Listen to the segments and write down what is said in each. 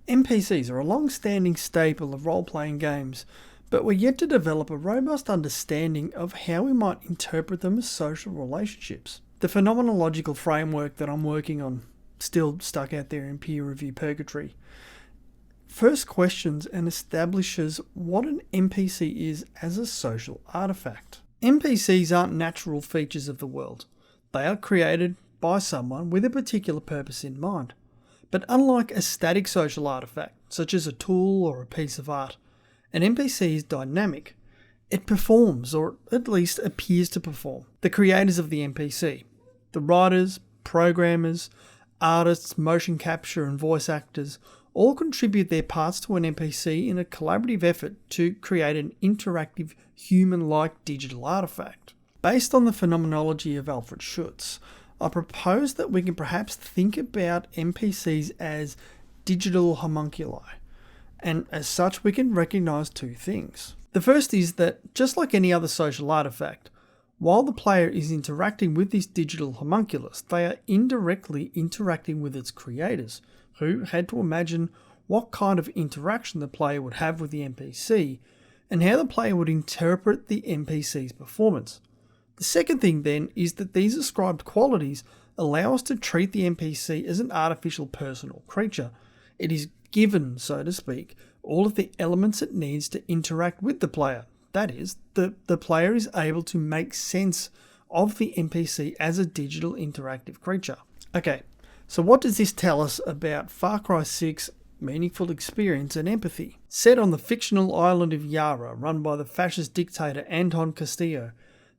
NPCs are a long-standing staple of role-playing games, but we're yet to develop a robust understanding of how we might interpret them as social relationships. The phenomenological framework that I'm working on, still stuck out there in peer review purgatory, first questions and establishes what an NPC is as a social artifact. NPCs aren't natural features of the world. They are created by someone with a particular purpose in mind. But unlike a static social artifact, such as a tool or a piece of art, an NPC is dynamic. It performs, or at least appears to perform. The creators of the NPC, the writers, programmers, artists, motion capture and voice actors, all contribute their parts to an NPC in a collaborative effort to create an interactive, human-like digital artifact. Based on the phenomenology of Alfred Schutz, I propose that we can perhaps think about NPCs as digital homunculi, and as such we can recognise two things. The first is that, just like any other social artifact, while the player is interacting with this digital homunculus, they are indirectly interacting with its creators, who had to imagine what kind of interaction the player would have with the NPC, and how the player would interpret the NPC's performance. The second thing then is that these ascribed qualities allow us to treat the NPC as an artificial person or creature. It is given, so to speak, all of the elements it needs to interact with the player. That is, the player is able to make sense of the NPC as a digital interactive creature. Okay, so what does this tell us about Far Cry 6 Meaningful Experience and Empathy? Set on the fictional island of Yara, run by the fascist dictator Anton Castillo,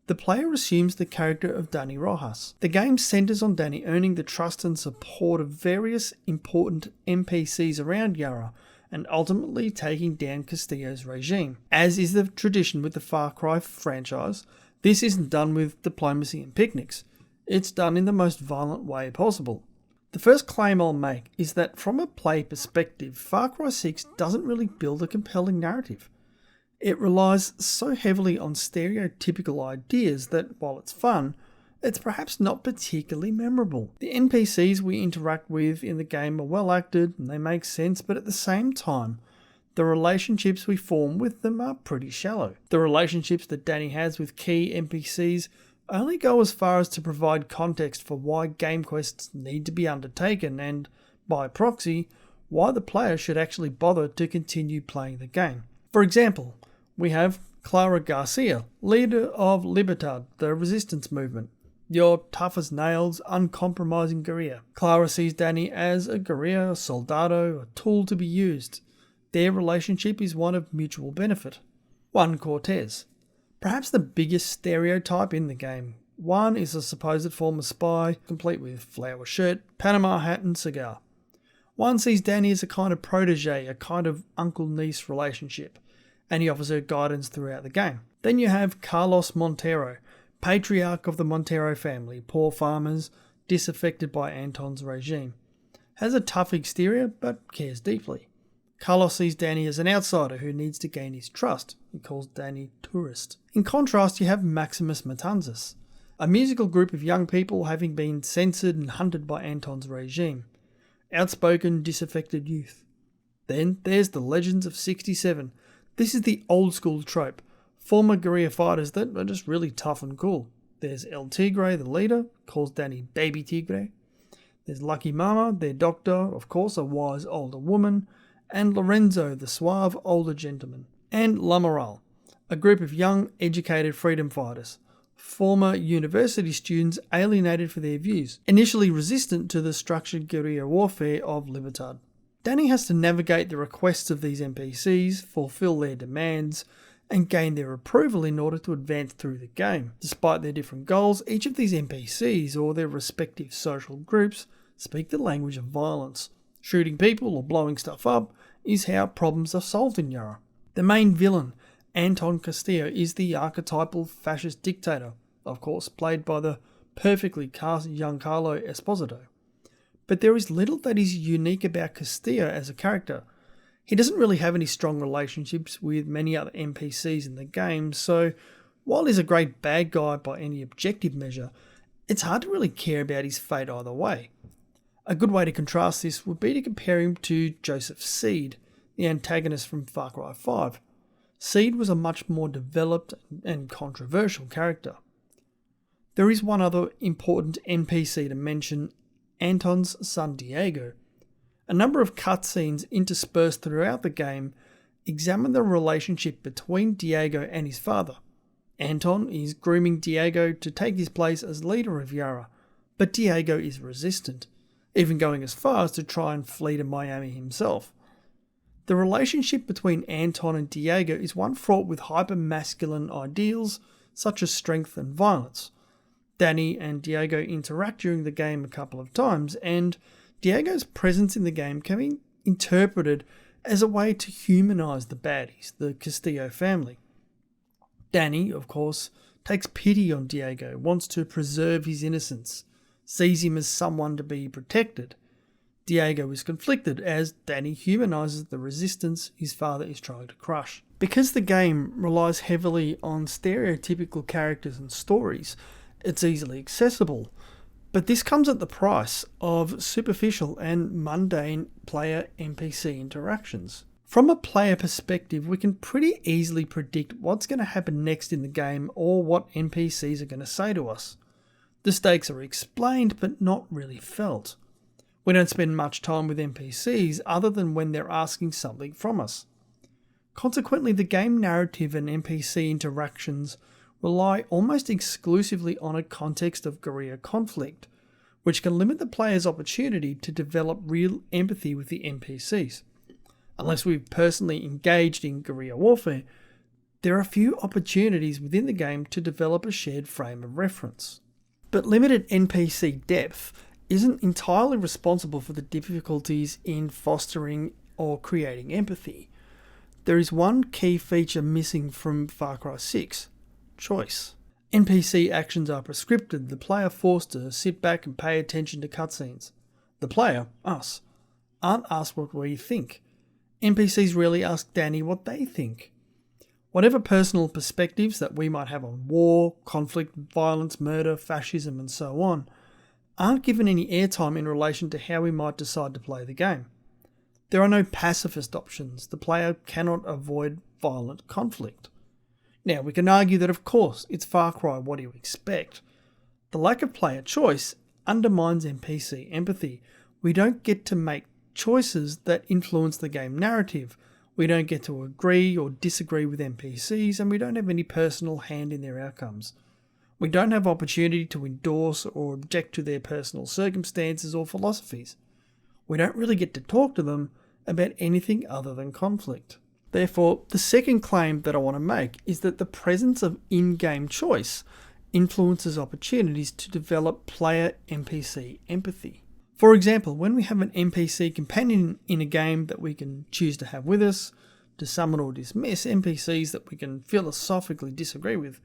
the player assumes the character of Dani Rojas. The game centres on Dani earning the trust and support of various important NPCs around Yara, and ultimately taking down Castillo's regime. As is the tradition with the Far Cry franchise, this isn't done with diplomacy and picnics. It's done in the most violent way possible. The first claim I'll make is that from a play perspective, Far Cry 6 doesn't really build a compelling narrative. It relies so heavily on stereotypical ideas that, while it's fun, it's perhaps not particularly memorable. The NPCs we interact with in the game are well acted and they make sense, but at the same time, the relationships we form with them are pretty shallow. The relationships that Dani has with key NPCs only go as far as to provide context for why game quests need to be undertaken and, by proxy, why the player should actually bother to continue playing the game. For example, we have Clara Garcia, leader of Libertad, the resistance movement. Your tough as nails, uncompromising guerrilla. Clara sees Dani as a guerrilla, a soldado, a tool to be used. Their relationship is one of mutual benefit. Juan Cortez, perhaps the biggest stereotype in the game. Juan is a supposed former spy, complete with flower shirt, Panama hat and cigar. Juan sees Dani as a kind of protege, a kind of uncle-niece relationship, and he offers her guidance throughout the game. Then you have Carlos Montero, patriarch of the Montero family, poor farmers, disaffected by Anton's regime. Has a tough exterior, but cares deeply. Carlos sees Dani as an outsider who needs to gain his trust. He calls Dani tourist. In contrast, you have Maximus Matanzas, a musical group of young people having been censored and hunted by Anton's regime. Outspoken, disaffected youth. Then there's the Legends of 67. This is the old school trope. Former guerrilla fighters that are just really tough and cool. There's El Tigre, the leader, calls Dani Baby Tigre. There's Lucky Mama, their doctor, of course a wise older woman. And Lorenzo, the suave older gentleman. And La Moral, a group of young, educated freedom fighters. Former university students alienated for their views, initially resistant to the structured guerrilla warfare of Libertad. Dani has to navigate the requests of these NPCs, fulfill their demands, and gain their approval in order to advance through the game. Despite their different goals, each of these NPCs, or their respective social groups, speak the language of violence. Shooting people or blowing stuff up is how problems are solved in Yara. The main villain, Anton Castillo, is the archetypal fascist dictator, of course played by the perfectly cast Giancarlo Esposito. But there is little that is unique about Castillo as a character. He doesn't really have any strong relationships with many other NPCs in the game, so while he's a great bad guy by any objective measure, it's hard to really care about his fate either way. A good way to contrast this would be to compare him to Joseph Seed, the antagonist from Far Cry 5. Seed was a much more developed and controversial character. There is one other important NPC to mention, Anton's son Diego. A number of cutscenes interspersed throughout the game examine the relationship between Diego and his father. Anton is grooming Diego to take his place as leader of Yara, but Diego is resistant, even going as far as to try and flee to Miami himself. The relationship between Anton and Diego is one fraught with hyper-masculine ideals such as strength and violence. Dani and Diego interact during the game a couple of times, and Diego's presence in the game can be interpreted as a way to humanise the baddies, the Castillo family. Dani, of course, takes pity on Diego, wants to preserve his innocence, sees him as someone to be protected. Diego is conflicted as Dani humanises the resistance his father is trying to crush. Because the game relies heavily on stereotypical characters and stories, it's easily accessible, but this comes at the price of superficial and mundane player NPC interactions. From a player perspective, we can pretty easily predict what's going to happen next in the game or what NPCs are going to say to us. The stakes are explained but not really felt. We don't spend much time with NPCs other than when they're asking something from us. Consequently, the game narrative and NPC interactions rely almost exclusively on a context of guerrilla conflict, which can limit the player's opportunity to develop real empathy with the NPCs. Unless we've personally engaged in guerrilla warfare, there are few opportunities within the game to develop a shared frame of reference. But limited NPC depth isn't entirely responsible for the difficulties in fostering or creating empathy. There is one key feature missing from Far Cry 6: choice. NPC actions are prescripted, the player forced to sit back and pay attention to cutscenes. The player, us, aren't asked what we think. NPCs rarely ask Dani what they think. Whatever personal perspectives that we might have on war, conflict, violence, murder, fascism and so on, aren't given any airtime in relation to how we might decide to play the game. There are no pacifist options. The player cannot avoid violent conflict. Now, we can argue that of course it's Far Cry, what do you expect? The lack of player choice undermines NPC empathy. We don't get to make choices that influence the game narrative. We don't get to agree or disagree with NPCs, and we don't have any personal hand in their outcomes. We don't have opportunity to endorse or object to their personal circumstances or philosophies. We don't really get to talk to them about anything other than conflict. Therefore, the second claim that I want to make is that the presence of in-game choice influences opportunities to develop player NPC empathy. For example, when we have an NPC companion in a game that we can choose to have with us, to summon or dismiss NPCs that we can philosophically disagree with,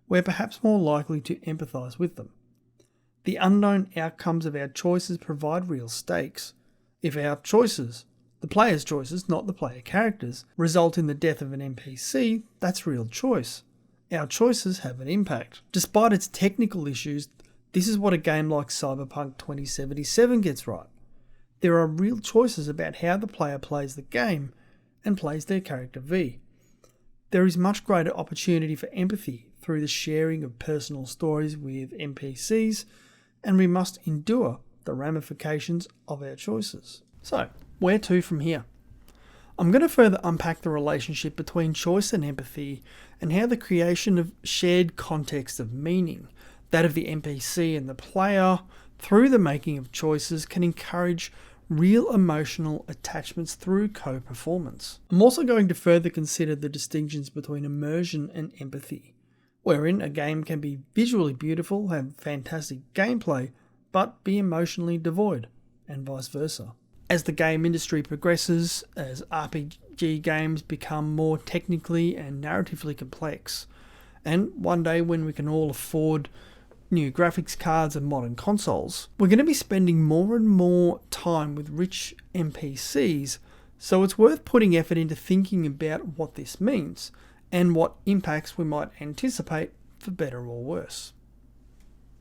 we're perhaps more likely to empathise with them. The unknown outcomes of our choices provide real stakes. If our choices, the player's choices, not the player characters, result in the death of an NPC, that's real choice. Our choices have an impact. Despite its technical issues, this is what a game like Cyberpunk 2077 gets right. There are real choices about how the player plays the game and plays their character V. There is much greater opportunity for empathy through the sharing of personal stories with NPCs, and we must endure the ramifications of our choices. So, where to from here? I'm going to further unpack the relationship between choice and empathy and how the creation of shared context of meaning, that of the NPC and the player, through the making of choices, can encourage real emotional attachments through co-performance. I'm also going to further consider the distinctions between immersion and empathy, wherein a game can be visually beautiful, have fantastic gameplay, but be emotionally devoid, and vice versa. As the game industry progresses, as RPG games become more technically and narratively complex, and one day when we can all afford new graphics cards and modern consoles, we're going to be spending more and more time with rich NPCs, so it's worth putting effort into thinking about what this means and what impacts we might anticipate for better or worse.